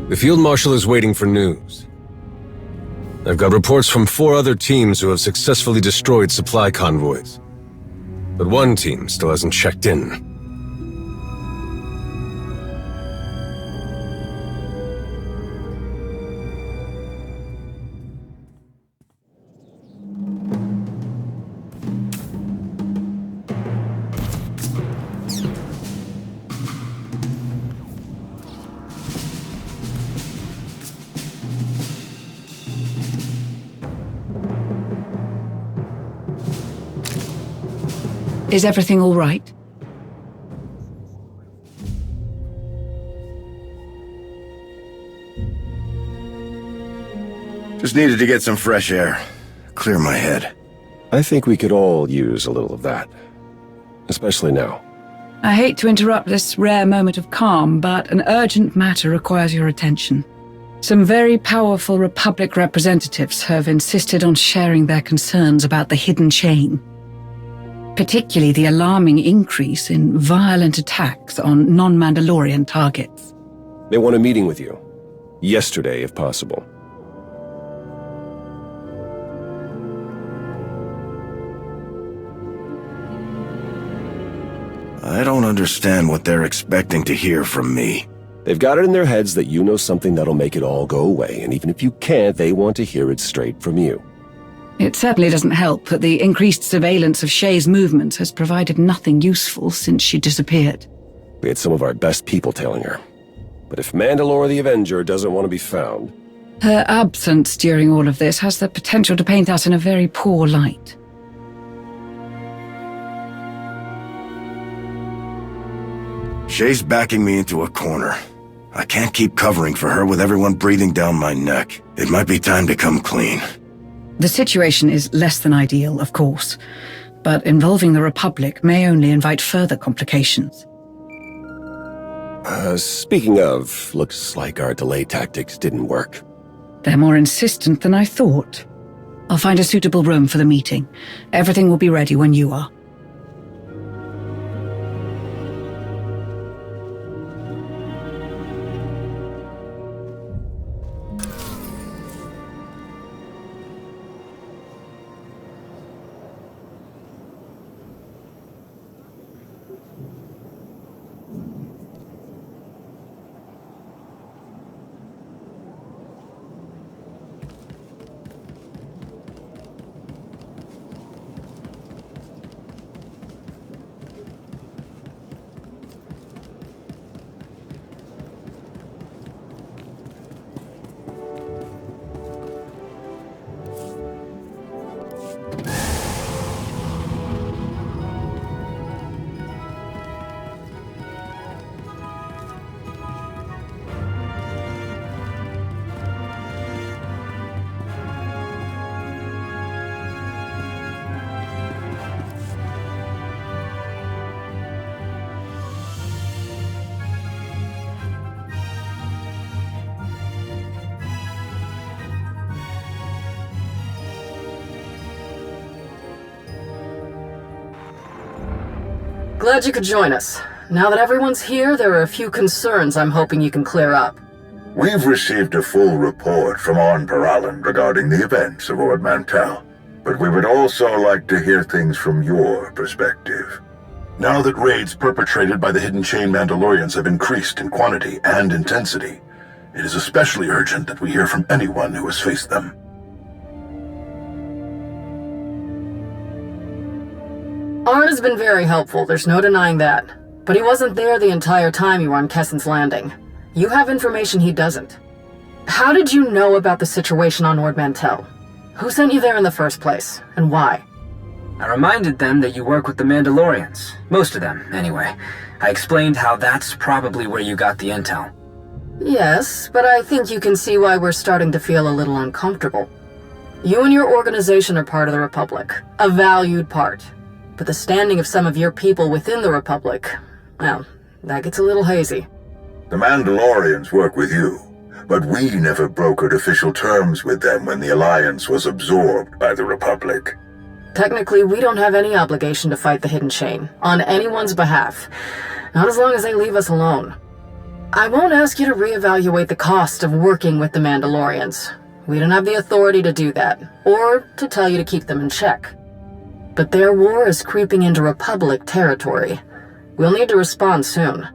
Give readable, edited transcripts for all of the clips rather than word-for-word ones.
The Field Marshal is waiting for news. I've got reports from 4 other teams who have successfully destroyed supply convoys. But one team still hasn't checked in. Is everything all right? Just needed to get some fresh air. Clear my head. I think we could all use a little of that. Especially now. I hate to interrupt this rare moment of calm, but an urgent matter requires your attention. Some very powerful Republic representatives have insisted on sharing their concerns about the hidden chain. Particularly the alarming increase in violent attacks on non-Mandalorian targets. They want a meeting with you. Yesterday, if possible. I don't understand what they're expecting to hear from me. They've got it in their heads that you know something that'll make it all go away, and even if you can't, they want to hear it straight from you. It certainly doesn't help that the increased surveillance of Shay's movements has provided nothing useful since she disappeared. We had some of our best people tailing her. But if Mandalore the Avenger doesn't want to be found... Her absence during all of this has the potential to paint us in a very poor light. Shay's backing me into a corner. I can't keep covering for her with everyone breathing down my neck. It might be time to come clean. The situation is less than ideal, of course, but involving the Republic may only invite further complications. Speaking of, looks like our delay tactics didn't work. They're more insistent than I thought. I'll find a suitable room for the meeting. Everything will be ready when you are. Glad you could join us. Now that everyone's here, there are a few concerns I'm hoping you can clear up. We've received a full report from On Paralan regarding the events of Ord Mantell, but we would also like to hear things from your perspective. Now that raids perpetrated by the Hidden Chain Mandalorians have increased in quantity and intensity, it is especially urgent that we hear from anyone who has faced them. Arn has been very helpful, there's no denying that. But he wasn't there the entire time you were on Kessen's Landing. You have information he doesn't. How did you know about the situation on Ord Mantell? Who sent you there in the first place, and why? I reminded them that you work with the Mandalorians. Most of them, anyway. I explained how that's probably where you got the intel. Yes, but I think you can see why we're starting to feel a little uncomfortable. You and your organization are part of the Republic, a valued part. But the standing of some of your people within the Republic, well, that gets a little hazy. The Mandalorians work with you, but we never brokered official terms with them when the Alliance was absorbed by the Republic. Technically, we don't have any obligation to fight the Hidden Chain, on anyone's behalf. Not as long as they leave us alone. I won't ask you to reevaluate the cost of working with the Mandalorians. We don't have the authority to do that, or to tell you to keep them in check. But their war is creeping into Republic territory. We'll need to respond soon.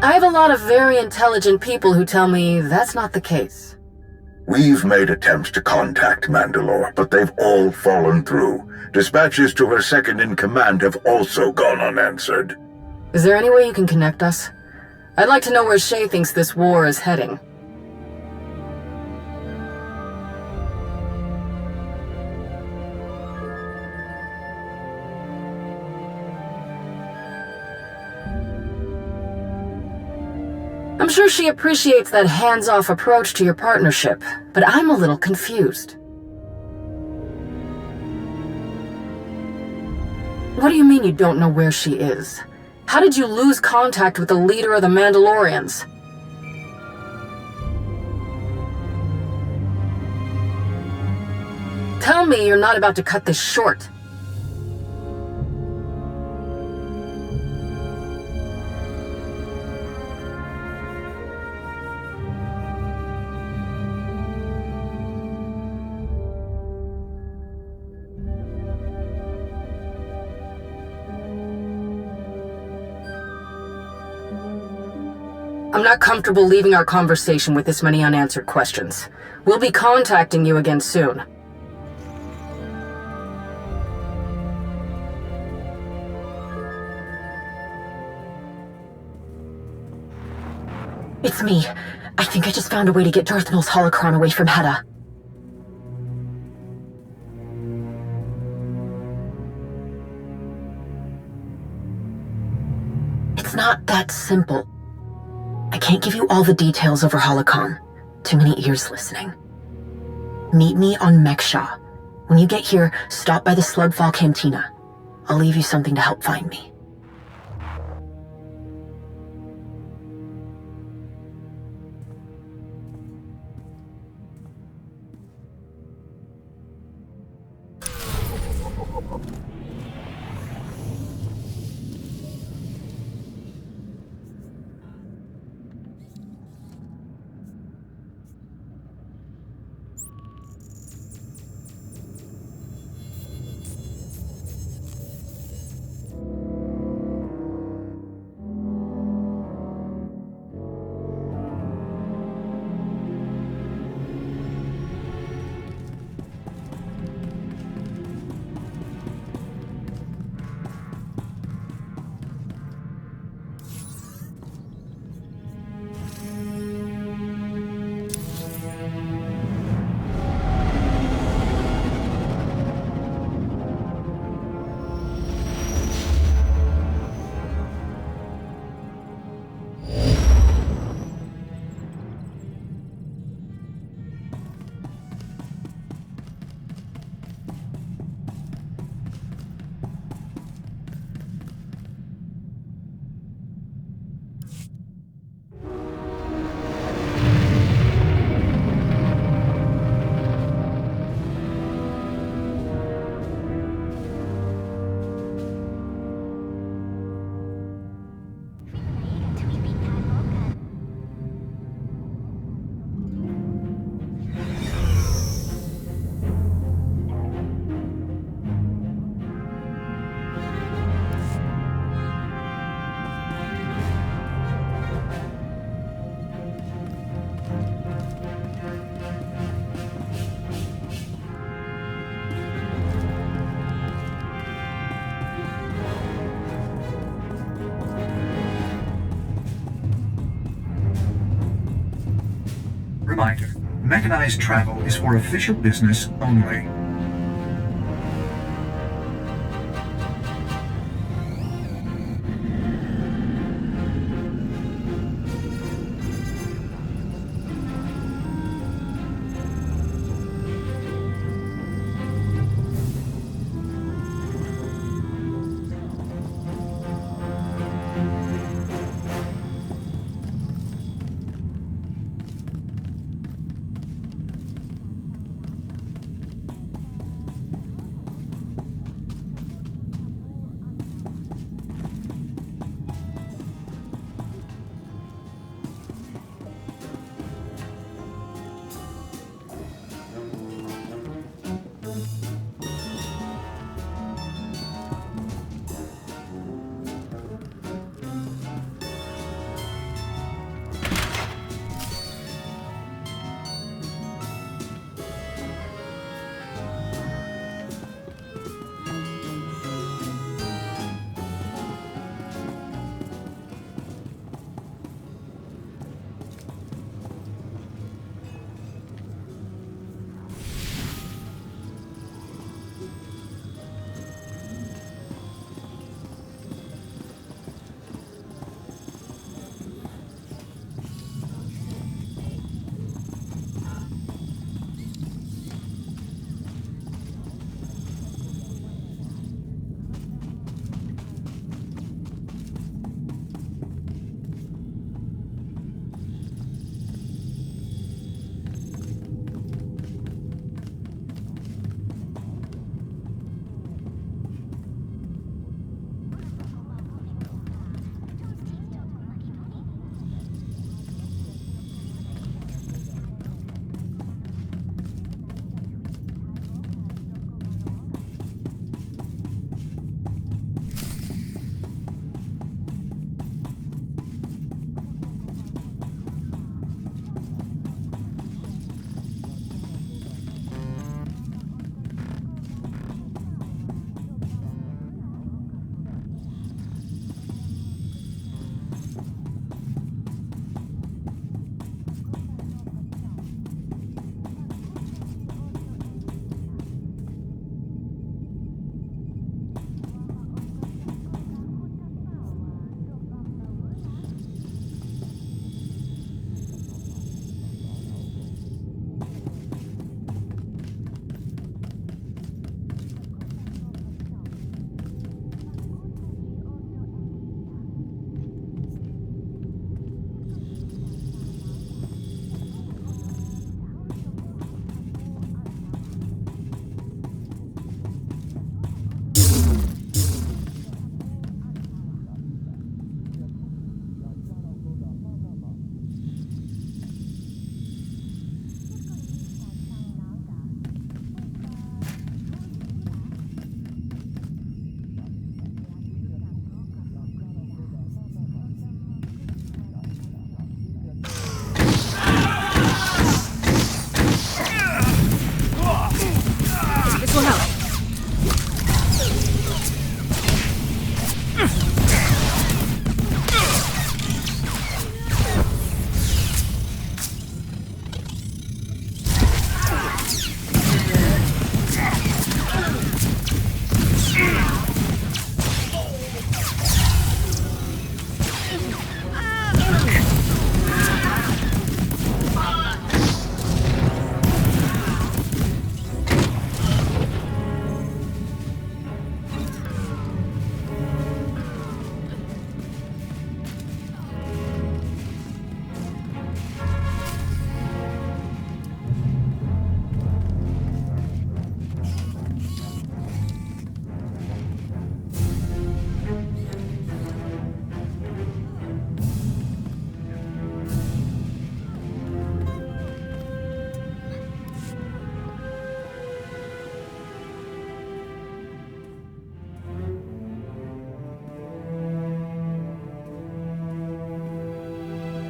I have a lot of very intelligent people who tell me that's not the case. We've made attempts to contact Mandalore, but they've all fallen through. Dispatches to her second-in-command have also gone unanswered. Is there any way you can connect us? I'd like to know where Shay thinks this war is heading. I'm sure she appreciates that hands-off approach to your partnership, but I'm a little confused. What do you mean you don't know where she is? How did you lose contact with the leader of the Mandalorians? Tell me you're not about to cut this short. I'm not comfortable leaving our conversation with this many unanswered questions. We'll be contacting you again soon. It's me. I think I just found a way to get Darth Nul's holocron away from Hetta. It's not that simple. I can't give you all the details over holocron. Too many ears listening. Meet me on Meksha. When you get here, stop by the Slugfall Cantina. I'll leave you something to help find me. Reminder, mechanized travel is for official business only.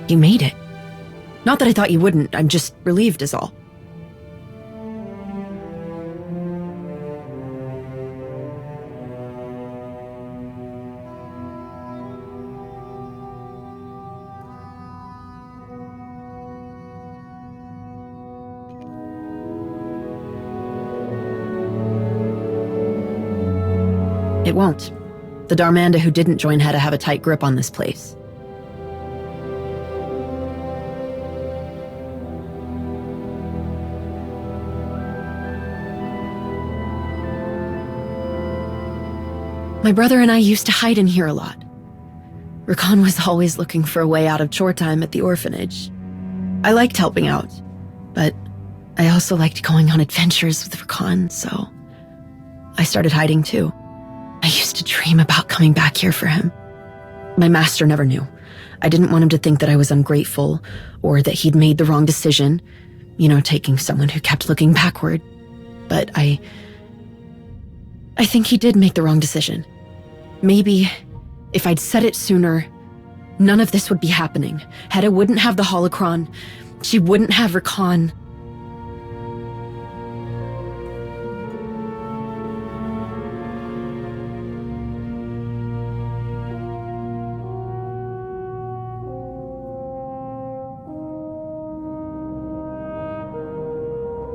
You made it. Not that I thought you wouldn't, I'm just relieved is all. It won't. The Darmanda who didn't join Heta have a tight grip on this place. My brother and I used to hide in here a lot. Ri'kan was always looking for a way out of chore time at the orphanage. I liked helping out, but I also liked going on adventures with Ri'kan, so I started hiding too. I used to dream about coming back here for him. My master never knew. I didn't want him to think that I was ungrateful or that he'd made the wrong decision, taking someone who kept looking backward. But I think he did make the wrong decision. Maybe if I'd said it sooner, none of this would be happening. Heta wouldn't have the holocron. She wouldn't have Ri'kan.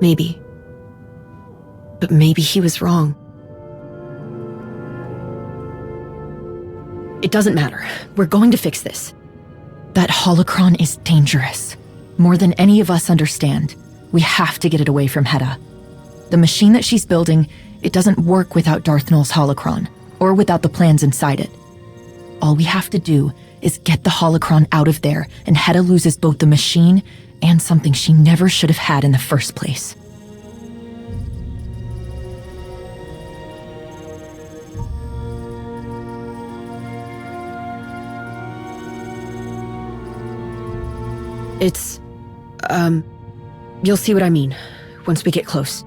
Maybe. But maybe he was wrong. It doesn't matter. We're going to fix this. That holocron is dangerous. More than any of us understand. We have to get it away from Heta. The machine that she's building, it doesn't work without Darth Nul's holocron, or without the plans inside it. All we have to do is get the holocron out of there, and Heta loses both the machine and something she never should have had in the first place. It's, you'll see what I mean once we get close.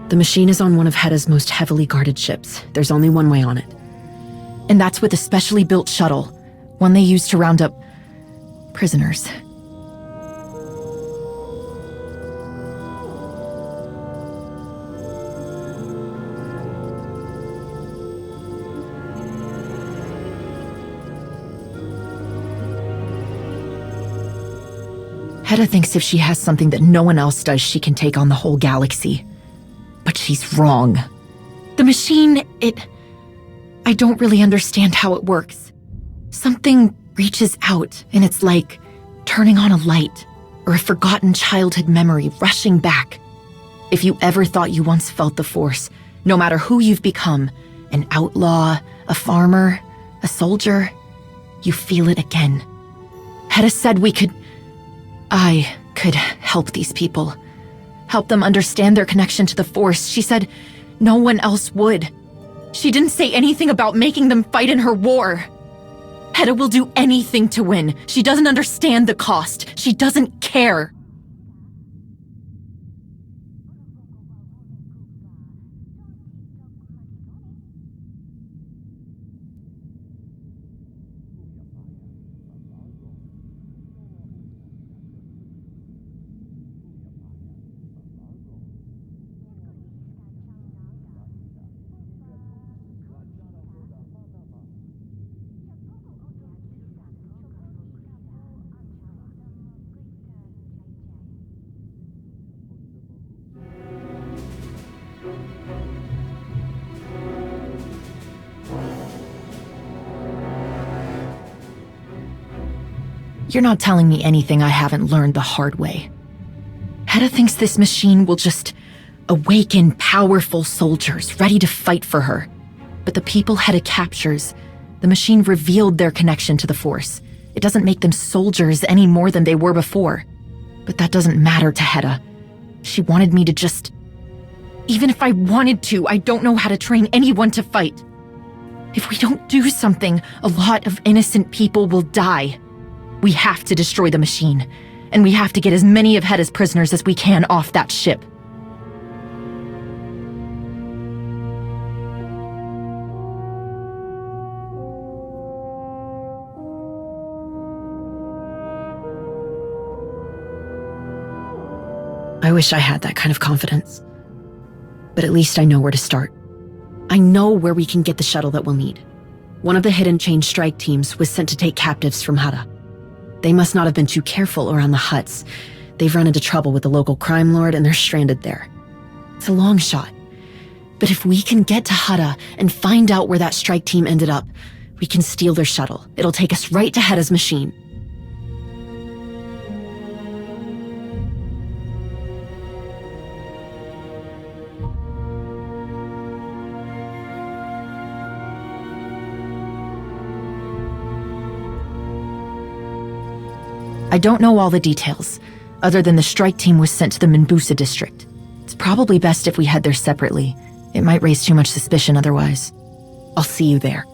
The machine is on one of Heta's most heavily guarded ships. There's only one way on it. And that's with a specially built shuttle, one they use to round up prisoners. Heta thinks if she has something that no one else does, she can take on the whole galaxy. But she's wrong. The machine, I don't really understand how it works. Something reaches out, and it's like turning on a light, or a forgotten childhood memory rushing back. If you ever thought you once felt the Force, no matter who you've become, an outlaw, a farmer, a soldier, you feel it again. Heta said I could help these people. Help them understand their connection to the Force. She said no one else would. She didn't say anything about making them fight in her war. Heta will do anything to win. She doesn't understand the cost. She doesn't care. You're not telling me anything I haven't learned the hard way. Heta thinks this machine will just awaken powerful soldiers ready to fight for her. But the people Heta captures, the machine revealed their connection to the Force. It doesn't make them soldiers any more than they were before. But that doesn't matter to Heta. She wanted me to just... Even if I wanted to, I don't know how to train anyone to fight. If we don't do something, a lot of innocent people will die. We have to destroy the machine, and we have to get as many of Heta's prisoners as we can off that ship. wish I had that kind of confidence. But at least I know where to start. I know where we can get the shuttle that we'll need. One of the hidden chain strike teams was sent to take captives from Hutta. They must not have been too careful around the huts. They've run into trouble with the local crime lord and they're stranded there. It's a long shot. But if we can get to Hutta and find out where that strike team ended up, we can steal their shuttle. It'll take us right to Heta's machine. I don't know all the details, other than the strike team was sent to the Minboosa District. It's probably best if we head there separately. It might raise too much suspicion otherwise. I'll see you there.